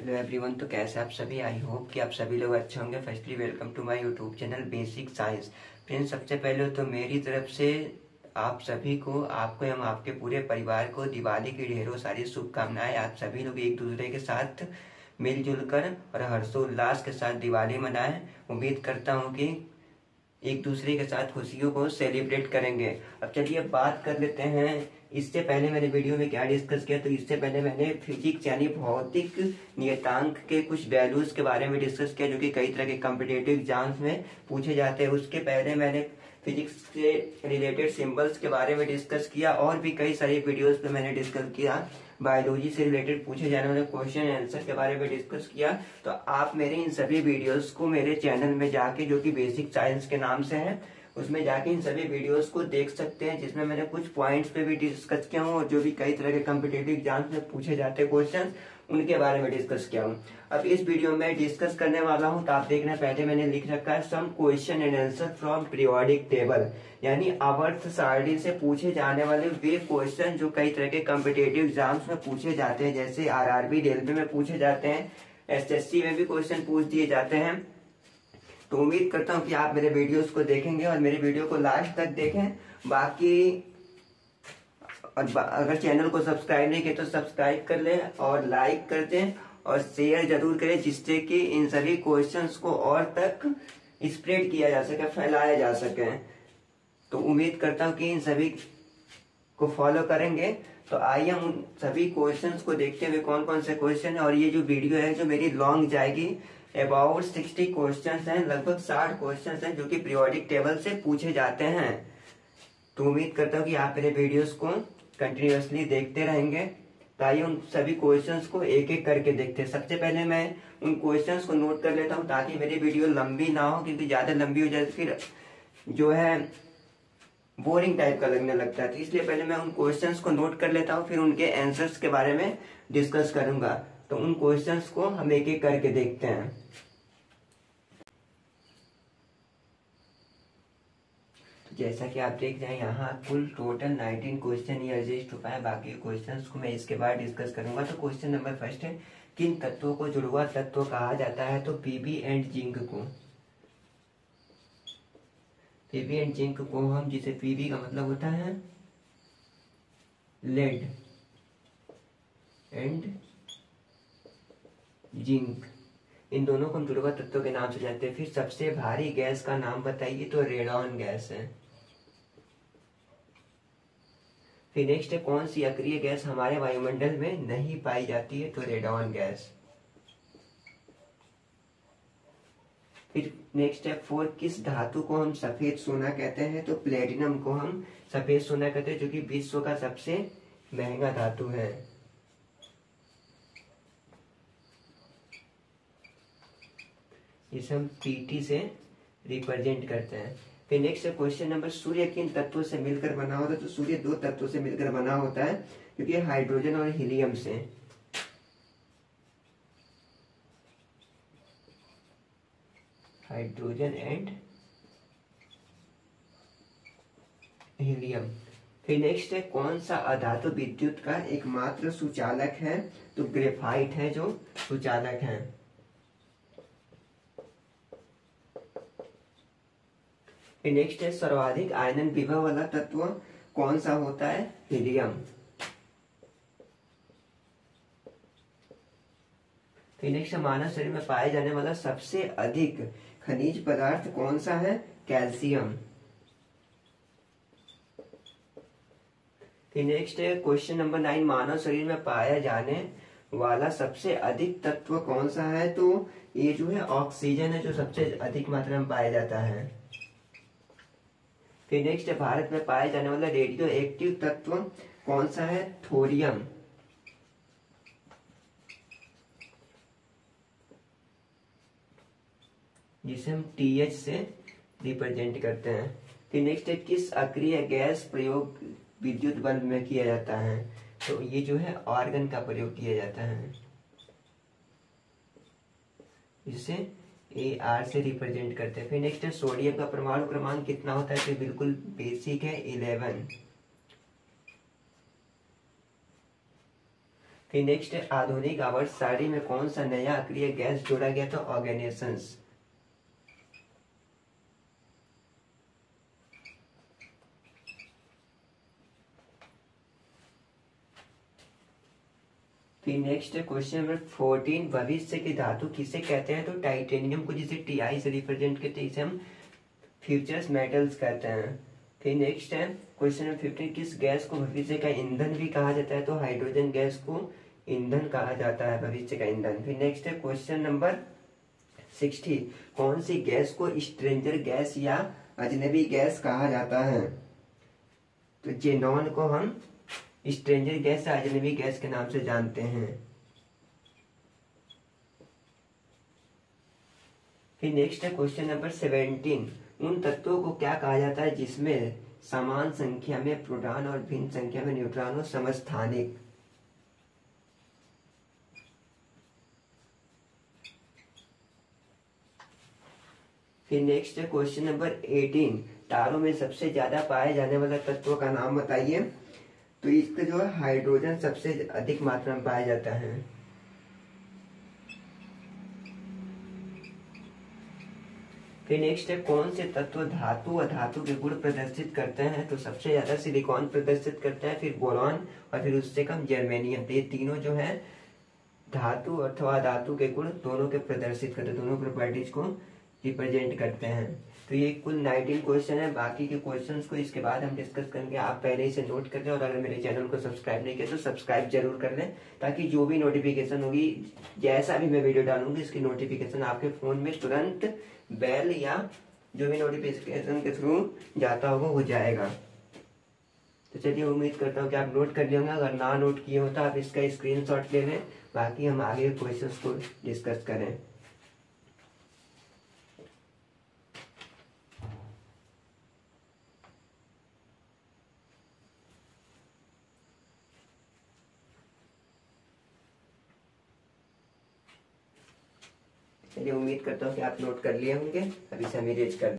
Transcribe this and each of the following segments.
Hello everyone. तो कैसे आप सभी? आई होप कि आप सभी लोग अच्छे होंगे। Firstly welcome to my YouTube channel basic science. Friends, सबसे पहले तो मेरी तरफ से आप सभी को, आपको एवं आपके पूरे परिवार को दिवाली की ढेरों सारी शुभकामनाएं। आप सभी लोग एक दूसरे के साथ मिलजुल कर और हर्षोल्लास के साथ दिवाली मनाएं। उम्मीद करता हूँ कि एक दूसरे के साथ खुशियों को सेलिब्रेट करेंगे। अब चलिए बात कर लेते हैं। इससे पहले मैंने वीडियो में क्या डिस्कस किया, तो इससे पहले मैंने फिजिक्स यानी भौतिक नियतांक के कुछ वैल्यूज के बारे में डिस्कस किया, जो कि कई तरह के कॉम्पिटेटिव एग्जाम्स में पूछे जाते हैं। उसके पहले मैंने फिजिक्स से रिलेटेड सिंबल्स के बारे में डिस्कस किया, और भी कई सारी वीडियोस पे मैंने डिस्कस किया। बायोलॉजी से रिलेटेड पूछे जाने वाले क्वेश्चन एंड आंसर के बारे में डिस्कस किया। तो आप मेरे इन सभी वीडियोस को मेरे चैनल में जाके, जो कि बेसिक साइंस के नाम से है, उसमें जाके इन सभी वीडियोस को देख सकते हैं, जिसमें मैंने कुछ पॉइंट्स पे भी डिस्कस किया हूँ, और जो भी कई तरह के कॉम्पिटेटिव एग्जाम्स में पूछे जाते हैं क्वेश्चन, उनके बारे में डिस्कस किया हूँ। अब इस वीडियो में डिस्कस करने वाला हूँ, तो आप देखना, पहले मैंने लिख रखा है some question and answer from periodic table, यानी आवर्त सारणी से पूछे जाने वाले वे क्वेश्चन जो कई तरह के कॉम्पिटेटिव एग्जाम्स में पूछे जाते हैं, जैसे आरआरबी, रेलवे में पूछे जाते हैं, एसएससी में भी क्वेश्चन पूछ दिए जाते हैं। तो उम्मीद करता हूँ कि आप मेरे वीडियोस को देखेंगे और मेरे वीडियो को लास्ट तक देखें। बाकी अगर चैनल को सब्सक्राइब नहीं किया तो सब्सक्राइब कर लें और लाइक कर दें और शेयर जरूर करें, जिससे कि इन सभी क्वेश्चंस को और तक स्प्रेड किया जा सके, फैलाया जा सके। तो उम्मीद करता हूँ कि इन सभी को फॉलो करेंगे। तो आइए हम उन सभी क्वेश्चंस को देखते हुए कौन कौन से क्वेश्चन है। और ये जो वीडियो है जो मेरी लॉन्ग जाएगी, अबाउट 60 क्वेश्चंस हैं, लगभग 60 क्वेश्चंस हैं जो कि पीरियोडिक टेबल से पूछे जाते हैं। तो उम्मीद करता हूँ कि आप मेरे वीडियोस को कंटिन्यूअसली देखते रहेंगे। तो आइए उन सभी क्वेश्चंस को एक एक करके देखते हैं। सबसे पहले मैं उन क्वेश्चंस को नोट कर लेता हूँ, ताकि मेरी वीडियो लंबी ना हो, क्योंकि ज्यादा लंबी हो जाए तो फिर जो है बोरिंग टाइप का लगने लगता है। तो इसलिए पहले मैं उन क्वेश्चंस को नोट कर लेता हूँ, फिर उनके आंसर्स के बारे में डिस्कस करूंगा। तो उन क्वेश्चंस को हम एक एक करके देखते हैं। तो जैसा कि आप देख जाए, यहाँ कुल टोटल 19 क्वेश्चन ये रजिस्ट हो पाए। बाकी क्वेश्चंस को मैं इसके बाद डिस्कस करूंगा। तो क्वेश्चन नंबर फर्स्ट है, किन तत्वों को जुड़वा तत्व कहा जाता है? तो पीबी एंड जिंक को, पीबी एंड जिंक को हम, जिसे पीबी का मतलब होता है लेड एंड जिंक, इन दोनों को हम जुड़वा तत्वों के नाम से जानते हैं। फिर सबसे भारी गैस का नाम बताइए? तो रेडॉन गैस है। फिर नेक्स्ट है, कौन सी अक्रिय गैस हमारे वायुमंडल में नहीं पाई जाती है? तो रेडॉन गैस। फिर नेक्स्ट है, 4, किस धातु को हम सफेद सोना कहते हैं? तो प्लेटिनम को हम सफेद सोना कहते हैं, जो कि विश्व का सबसे महंगा धातु है। इसे हम पीटी से रिप्रेजेंट करते हैं। फिर नेक्स्ट है क्वेश्चन नंबर, सूर्य किन तत्वों से मिलकर बना होता है? तो सूर्य 2 तत्वों से मिलकर बना होता है, क्योंकि हाइड्रोजन और हीलियम से। Hydrogen and helium. फिर नेक्स्ट है, कौन सा अधातु विद्युत का एकमात्र सुचालक है? तो ग्रेफाइट है जो सुचालक है। फिर नेक्स्ट है, सर्वाधिक आयनन विभव वाला तत्व कौन सा होता है? हीलियम। फिर नेक्स्ट, मानव शरीर में पाए जाने वाला सबसे अधिक खनिज पदार्थ कौन सा है? कैल्शियम। फिर नेक्स्ट है क्वेश्चन नंबर 9, मानव शरीर में पाया जाने वाला सबसे अधिक तत्व कौन सा है? तो ये जो है ऑक्सीजन है, जो सबसे अधिक मात्रा में पाया जाता है। फिर नेक्स्ट है, भारत में पाया जाने वाला रेडियो एक्टिव तत्व कौन सा है? थोरियम। जिसे हम TH से रिप्रेजेंट करते हैं। फिर नेक्स्ट है, किस अक्रिय गैस प्रयोग विद्युत बल्ब में किया जाता है? तो ये जो है आर्गन का प्रयोग किया जाता है, जिसे AR से रिप्रेजेंट करते हैं। फिर नेक्स्ट है, सोडियम का परमाणु क्रमांक कितना होता है? तो बिल्कुल बेसिक है, 11। फिर नेक्स्ट है आधुनिक आवर्तसारणी में कौन सा नया अक्रिय गैस जोड़ा गया था? ऑर्गेनेशंस। फिर नेक्स्ट है क्वेश्चन नंबर 14, भविष्य की धातु किसे कहते हैं? तो टाइटेनियम को जिसे टीआई से रिप्रेजेंट करते हैं इसे हम फ्यूचर्स मेटल्स कहते हैं। फिर नेक्स्ट है क्वेश्चन नंबर 15, किस गैस को भविष्य का ईंधन भी कहा जाता है? तो हाइड्रोजन गैस को ईंधन कहा जाता है, भविष्य का ईंधन। फिर नेक्स्ट है क्वेश्चन नंबर 60, कौन सी गैस को स्ट्रेंजर गैस या अजनबी गैस कहा जाता है? तो जेनॉन को हम स्ट्रेंजर गैस या अजनबी गैस के नाम से जानते हैं। फिर नेक्स्ट है क्वेश्चन नंबर 17, उन तत्वों को क्या कहा जाता है जिसमें समान संख्या में प्रोटॉन और भिन्न संख्या में न्यूट्रॉन हो? समस्थानिक। फिर नेक्स्ट है क्वेश्चन नंबर 18, तारों में सबसे ज्यादा पाए जाने वाला तत्व का नाम बताइए? तो इसका जो है हाइड्रोजन सबसे अधिक मात्रा में पाया जाता है। फिर नेक्स्ट है कौन से तत्व धातु अधातु के गुण प्रदर्शित करते हैं? तो सबसे ज्यादा सिलिकॉन प्रदर्शित करते हैं, फिर बोरॉन और फिर उससे कम जर्मेनियम। तो ये तीनों जो है धातु अथवा धातु के गुण दोनों के प्रदर्शित करते हैं, दोनों प्रॉपर्टीज को रिप्रेजेंट करते हैं। तो ये कुल 19 क्वेश्चन है। बाकी के क्वेश्चंस को इसके बाद हम डिस्कस करेंगे, आप पहले इसे नोट कर लें और अगर मेरे चैनल को सब्सक्राइब नहीं किया तो सब्सक्राइब जरूर कर लें, ताकि जो भी नोटिफिकेशन होगी, जैसा भी मैं वीडियो डालूंगी, इसकी नोटिफिकेशन आपके फोन में तुरंत बेल या जो भी नोटिफिकेशन के थ्रू जाता होगा वो जाएगा। तो चलिए, उम्मीद करता हूँ कि आप नोट कर लिए होंगे। अगर ना नोट किए हो तो आप इसका स्क्रीनशॉट ले लें, बाकी हम आगे क्वेश्चंस को डिस्कस करें। चलिए, उम्मीद करता हूँ कि आप नोट कर लिए होंगे। अभी से हम इरेज कर,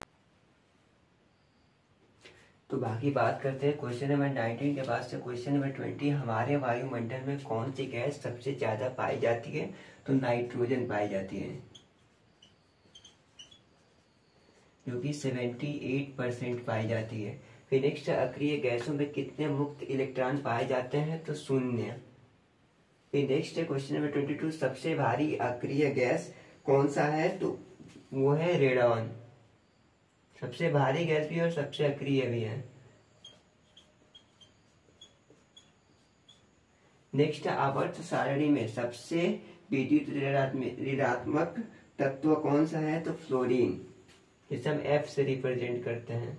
तो बाकी बात करते हैं क्वेश्चन नंबर 19 के बाद से क्वेश्चन नंबर 20, हमारे वायुमंडल में कौन सी गैस सबसे ज्यादा पाई जाती है? तो नाइट्रोजन पाई जाती है, जो कि 78% पाई जाती है। फिर नेक्स्ट, अक्रिय गैसों में कितने मुक्त इलेक्ट्रॉन पाए जाते हैं? तो शून्य। फिर नेक्स्ट है क्वेश्चन नंबर 22, सबसे भारी अक्रिय गैस कौन सा है? तो वो है रेडॉन। सबसे भारी गैस भी है और सबसे अक्रिय भी है। नेक्स्ट, आवर्त सारणी में सबसे विद्युत ऋणात्मक तत्व कौन सा है? तो फ्लोरीन, जिसे हम F से रिप्रेजेंट करते हैं।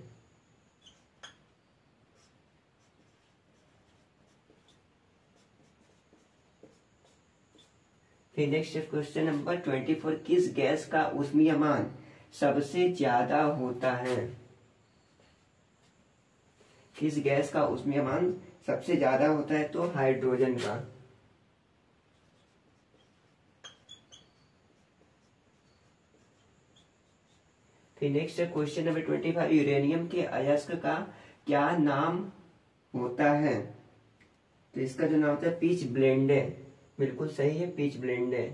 फिर नेक्स्ट क्वेश्चन नंबर 24, किस गैस का ऊष्मीयमान सबसे ज्यादा होता है? किस गैस का ऊष्मीयमान सबसे ज्यादा होता है? तो हाइड्रोजन का। फिर नेक्स्ट क्वेश्चन नंबर 25, यूरेनियम के अयस्क का क्या नाम होता है? तो इसका जो नाम होता है पिच ब्लेंड है। बिल्कुल सही है, पिच ब्लेंड है।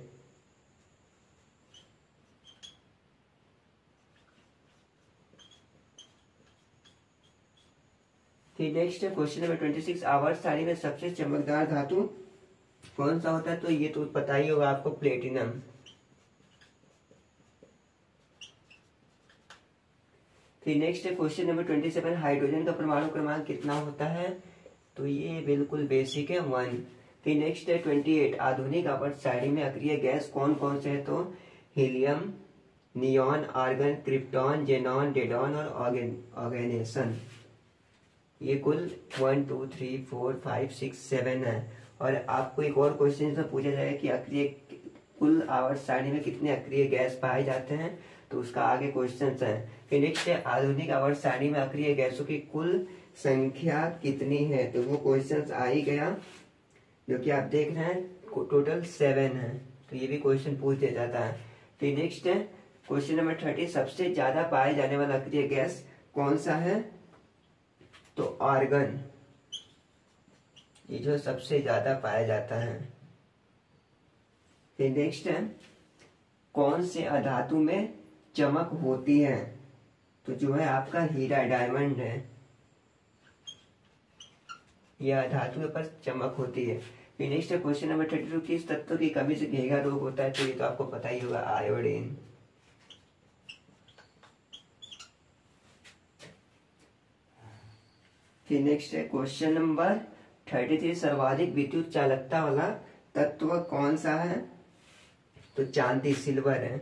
फिर नेक्स्ट क्वेश्चन नंबर 26, आवर्त सारणी में सबसे चमकदार धातु कौन सा होता है? तो ये तो पता ही होगा आपको, प्लेटिनम। फिर नेक्स्ट क्वेश्चन नंबर 27, हाइड्रोजन का परमाणु क्रमांक कितना होता है? तो ये बिल्कुल बेसिक है, 1। फिर नेक्स्ट है 28, आधुनिक आवर्त सारणी में अक्रिय गैस कौन कौन से है? तो helium, neon, argon, krypton, xenon, radon और ऑर्गेनेशन। ये कुल 1 2 3 4 5 6 7 है। और आपको एक और क्वेश्चन से पूछा जाएगा कि अक्रिय कुल आवर्त सारणी में कितने अक्रिय गैस पाए जाते हैं? तो उसका आगे क्वेश्चन है। फिर नेक्स्ट है आधुनिक आवर्त सारणी में अक्रिय गैसों की कुल संख्या कितनी है? तो वो क्वेश्चन आ ही गया, जो कि आप देख रहे हैं टोटल 7 है। तो ये भी क्वेश्चन पूछ दिया जाता है। फिर नेक्स्ट है क्वेश्चन नंबर 30, सबसे ज्यादा पाए जाने वाला अक्रिय गैस कौन सा है? तो आर्गन, ये जो सबसे ज्यादा पाया जाता है। फिर नेक्स्ट है कौन से अधातु में चमक होती है? तो जो है आपका हीरा, डायमंड है, यह धातु पर चमक होती है। फिर नेक्स्ट है क्वेश्चन नंबर 32, किस तत्व की कमी से घेंघा रोग होता है? तो ये तो आपको पता ही होगा, आयोडीन। फिर नेक्स्ट है क्वेश्चन नंबर 33, सर्वाधिक विद्युत चालकता वाला तत्व कौन सा है? तो चांदी, सिल्वर है।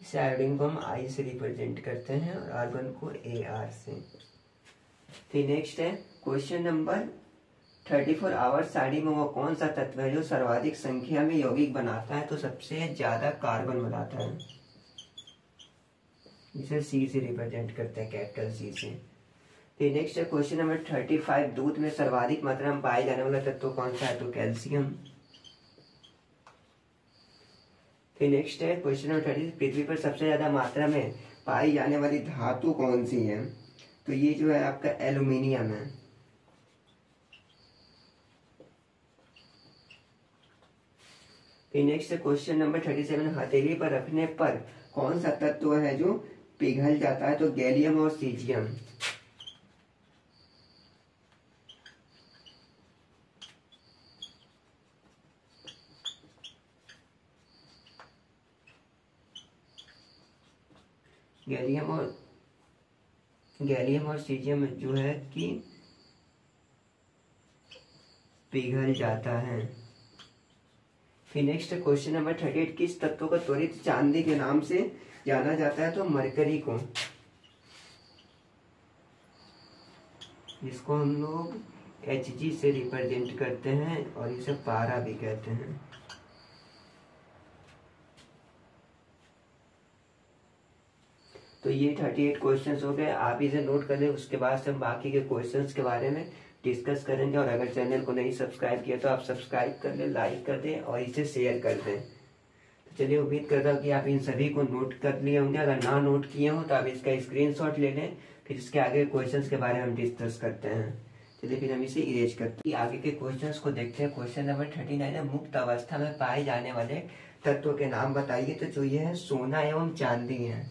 इस आयोडीन को हम आई से रिप्रेजेंट करते हैं और आर्गन को ए आर से। फिर नेक्स्ट है क्वेश्चन नंबर 34, आवर्त सारणी में वो कौन सा तत्व है जो सर्वाधिक संख्या में यौगिक बनाता है? तो सबसे ज्यादा कार्बन बनाता है, इसे सी से रिप्रेजेंट करते हैं, कैपिटल सी से। फिर नेक्स्ट है क्वेश्चन नंबर 35, दूध में सर्वाधिक मात्रा में पाए जाने वाला तत्व कौन सा है? तो कैल्शियम। फिर नेक्स्ट है क्वेश्चन नंबर 36, पृथ्वी पर सबसे ज्यादा मात्रा में पाई जाने वाली धातु कौन सी है? तो ये जो है आपका एल्यूमिनियम है। फिर नेक्स्ट है क्वेश्चन नंबर 37, हथेली पर रखने पर कौन सा तत्व है जो पिघल जाता है? तो गैलियम और सीजियम। गैलियम और सीजियम जो है कि पिघल जाता है। फिर नेक्स्ट क्वेश्चन नंबर 38, किस तत्व को त्वरित चांदी के नाम से जाना जाता है? तो मरकरी को, जिसको हम लोग Hg से रिप्रेजेंट करते हैं और इसे पारा भी कहते हैं। तो ये 38 क्वेश्चंस हो गए, आप इसे नोट कर लें। उसके बाद से हम बाकी के क्वेश्चंस के बारे में डिस्कस करेंगे। और अगर चैनल को नहीं सब्सक्राइब किया तो आप सब्सक्राइब कर लें, लाइक कर दें और इसे शेयर कर दें। तो चलिए, उम्मीद करता हूँ कि आप इन सभी को नोट कर लिए होंगे। अगर ना नोट किए हो तो आप इसका स्क्रीनशॉट ले लें, फिर इसके आगे क्वेश्चंस के बारे में हम डिस्कस करते हैं। चलिए फिर हम इसे इरेज करते हैं। आगे के क्वेश्चंस को देखते हैं। क्वेश्चन नंबर 39 है, मुक्त अवस्था में पाए जाने वाले तत्वों के नाम बताइए। तो जो ये है सोना एवं चांदी है।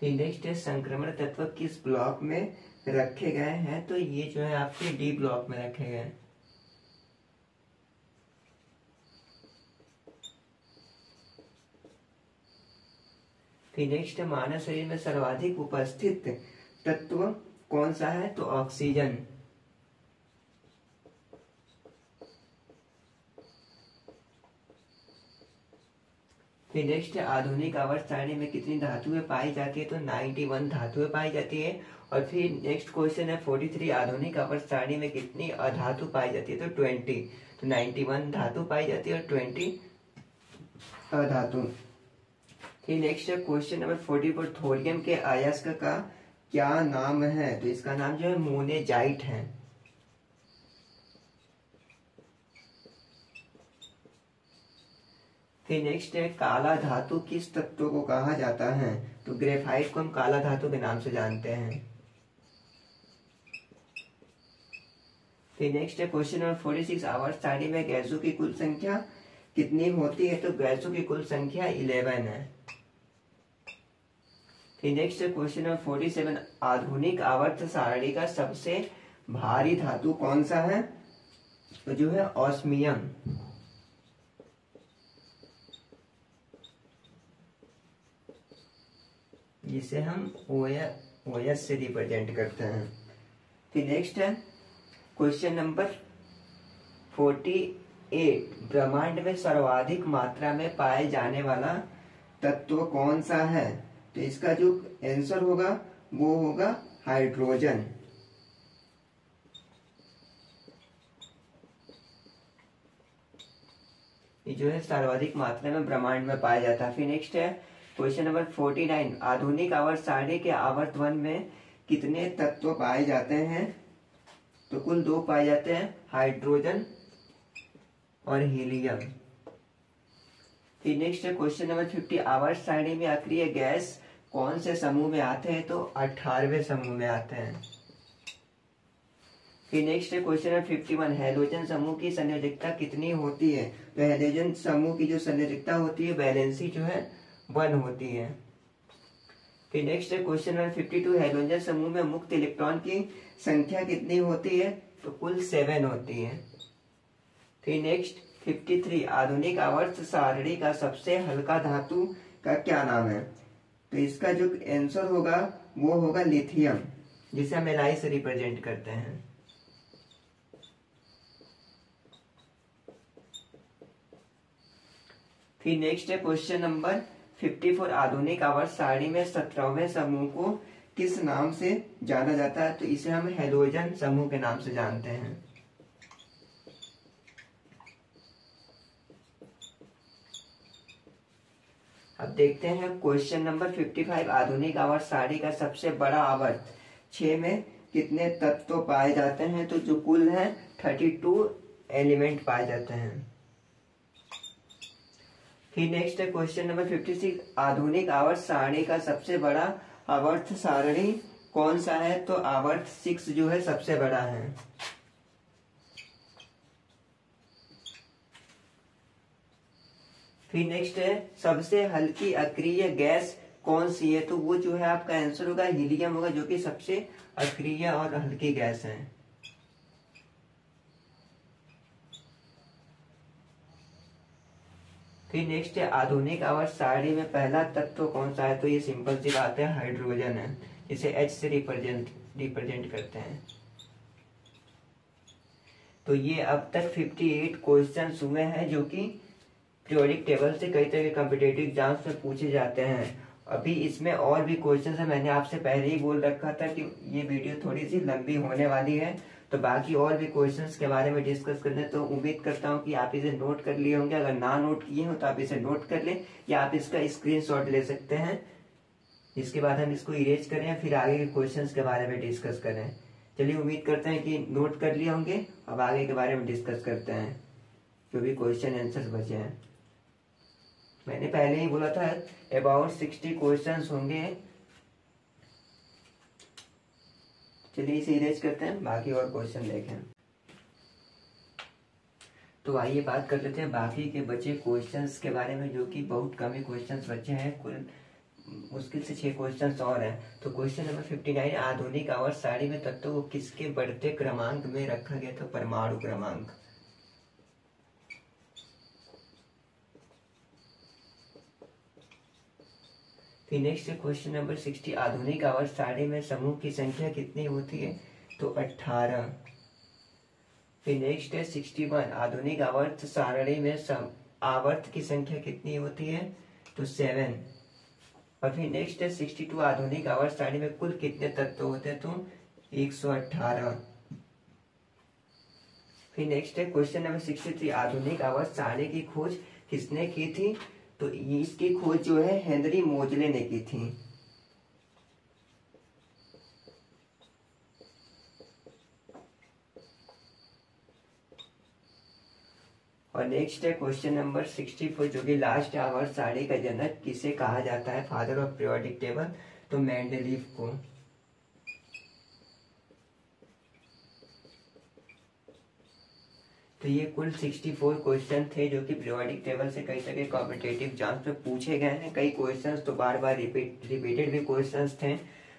नेक्स्ट है संक्रमण तत्व किस ब्लॉक में रखे गए हैं? तो ये जो है आपके डी ब्लॉक में रखे गए हैं। फिर नेक्स्ट है मानव शरीर में सर्वाधिक उपस्थित तत्व कौन सा है? तो ऑक्सीजन। फिर नेक्स्ट है आधुनिक आवर्त सारणी में कितनी धातुएं पाई जाती है? तो 91 धातुएं पाई जाती है। और फिर नेक्स्ट क्वेश्चन है 43, आधुनिक आवर्त सारणी में कितनी अधातु पाई जाती है? तो 20। तो 91 धातु पाई जाती है और 20 अधातु। फिर नेक्स्ट है क्वेश्चन नंबर 44, थोरियम के अयस्क का क्या नाम है? तो इसका नाम जो है मोनेजाइट है। फिर नेक्स्ट है काला धातु किस तत्व को कहा जाता है? तो ग्रेफाइट को हम काला धातु के नाम से जानते हैं। फिर नेक्स्ट है क्वेश्चन नंबर 46, आवर्त सारणी में गैसों की कुल संख्या कितनी होती है? तो गैसों की कुल संख्या 11 है। फिर नेक्स्ट है क्वेश्चन नंबर 47, आधुनिक आवर्त सारणी का सबसे भारी धातु कौन सा है? तो जो है ऑस्मियम। जिसे हम OS से रिप्रेजेंट करते हैं। फिर नेक्स्ट है क्वेश्चन नंबर 48, ब्रह्मांड में सर्वाधिक मात्रा में पाए जाने वाला तत्व कौन सा है? तो इसका जो आंसर होगा वो होगा हाइड्रोजन। ये जो है सर्वाधिक मात्रा में ब्रह्मांड में पाया जाता है। फिर नेक्स्ट है क्वेश्चन नंबर 49, आधुनिक आवर्त सारणी के आवर्त वन में कितने तत्व पाए जाते हैं? तो कुल 2 पाए जाते हैं, हाइड्रोजन और हीलियम। फिर नेक्स्ट है क्वेश्चन नंबर 50, आवर्त सारणी में अक्रिय गैस कौन से समूह में आते हैं? तो 18वें समूह में आते हैं। फिर नेक्स्ट है क्वेश्चन नंबर 51, हैलोजन समूह की संयोजकता कितनी होती है? तो हैलोजन समूह की जो संयोजकता होती है वैलेंसी जो है 1 होती है। फिर नेक्स्ट है क्वेश्चन नंबर 52, हैलोजन समूह में मुक्त इलेक्ट्रॉन की संख्या कितनी होती है? तो कुल 7 होती है। फिर नेक्स्ट 53, आधुनिक आवर्त सारणी का सबसे हल्का धातु का क्या नाम है? तो इसका जो आंसर होगा वो होगा लिथियम, जिसे हम Li से रिप्रेजेंट करते हैं। फिर नेक्स्ट है क्वेश्चन नंबर 54, आधुनिक आवर्त सारणी में 17वें समूह को किस नाम से जाना जाता है? तो इसे हम हैलोजन समूह के नाम से जानते हैं। अब देखते हैं क्वेश्चन नंबर 55, आधुनिक आवर्त सारणी का सबसे बड़ा आवर्त 6 में कितने तत्व पाए जाते हैं? तो जो कुल है 32 एलिमेंट पाए जाते हैं। फिर नेक्स्ट है क्वेश्चन नंबर 56, आधुनिक आवर्त सारणी का सबसे बड़ा आवर्त सारणी कौन सा है? तो आवर्त 6 जो है सबसे बड़ा है। फिर नेक्स्ट है सबसे हल्की अक्रिय गैस कौन सी है? तो वो जो है आपका आंसर होगा हीलियम होगा, जो कि सबसे अक्रिय और हल्की गैस है। फिर नेक्स्ट है आधुनिक आवर्त सारणी में पहला तत्व कौन सा है? तो ये सिंपल सी बात है, हाइड्रोजन है, इसे H से रिप्रेजेंट करते हैं। तो ये अब तक 58 क्वेश्चन हुए हैं जो कि पीरियोडिक टेबल से कई तरह के कॉम्पिटिटिव एग्जाम्स में पूछे जाते हैं। अभी इसमें और भी क्वेश्चन है, मैंने आपसे पहले ही बोल रखा था कि ये वीडियो थोड़ी सी लंबी होने वाली है, तो बाकी और भी क्वेश्चंस के बारे में डिस्कस करने, तो उम्मीद करता हूँ कि आप इसे नोट कर लिए होंगे। अगर ना नोट किए हो तो आप इसे नोट कर लें, या आप इसका स्क्रीनशॉट ले सकते हैं। इसके बाद हम इसको इरेज करें, फिर आगे के क्वेश्चंस के बारे में डिस्कस करें। चलिए, उम्मीद करते हैं कि नोट कर लिए होंगे। अब आगे के बारे में डिस्कस करते हैं, जो भी क्वेश्चन आंसर्स बचे हैं। मैंने पहले ही बोला था अबाउट 60 क्वेश्चंस होंगे। चलिए इसे इरेज करते हैं, बाकी और क्वेश्चन देखें। तो आइए बात कर लेते हैं बाकी के बचे क्वेश्चंस के बारे में, जो कि बहुत कम ही क्वेश्चंस बचे हैं। कुल मुश्किल से 6 क्वेश्चंस और हैं। तो क्वेश्चन नंबर 59, आधुनिक आवर्त सारणी में तत्वों को किसके बढ़ते क्रमांक में रखा गया? तो परमाणु क्रमांक। फिर नेक्स्ट क्वेश्चन नंबर 60, आधुनिक आवर्त सारणी में समूह की संख्या कितनी होती है? तो 18। फिर नेक्स्ट है 61, आधुनिक आवर्त सारणी में आवर्त की संख्या कितनी होती है? तो 7। और फिर नेक्स्ट है 62, आधुनिक आवर्त सारणी में कुल कितने तत्व होते हैं? तो 118। फिर नेक्स्ट है क्वेश्चन नंबर 63, आधुनिक आवर्त सारणी की खोज किसने की थी? तो इसकी खोज जो है हेनरी मोजले ने की थी। और नेक्स्ट है क्वेश्चन नंबर 64, जो कि लास्ट आवर्त सारणी का जनक किसे कहा जाता है? Father of periodic table. तो मेंडलीव को। तो ये कुल 64 क्वेश्चन थे, जो कि पीरियोडिक टेबल से कई तरह के कॉम्पिटिटिव एग्जाम्स में पूछे गए हैं। कई क्वेश्चंस तो बार बार रिपीटेड भी क्वेश्चंस थे।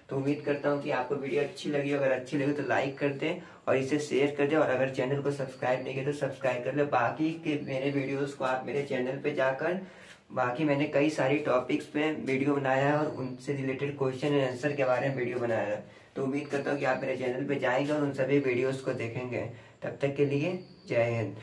तो उम्मीद करता हूँ कि आपको वीडियो अच्छी लगी। अगर अच्छी लगी तो लाइक कर दें और इसे शेयर कर दें, और अगर चैनल को सब्सक्राइब नहीं किया तो सब्सक्राइब कर ले। बाकी के मेरे वीडियोस को आप मेरे चैनल पे जाकर, बाकी मैंने कई सारी टॉपिक्स पे वीडियो बनाया है और उनसे रिलेटेड क्वेश्चन एंड आंसर के बारे में वीडियो बनाया है। तो उम्मीद करता हूँ कि आप मेरे चैनल पे जाएंगे और उन सभी वीडियोस को देखेंगे। तब तक के लिए जय हिंद।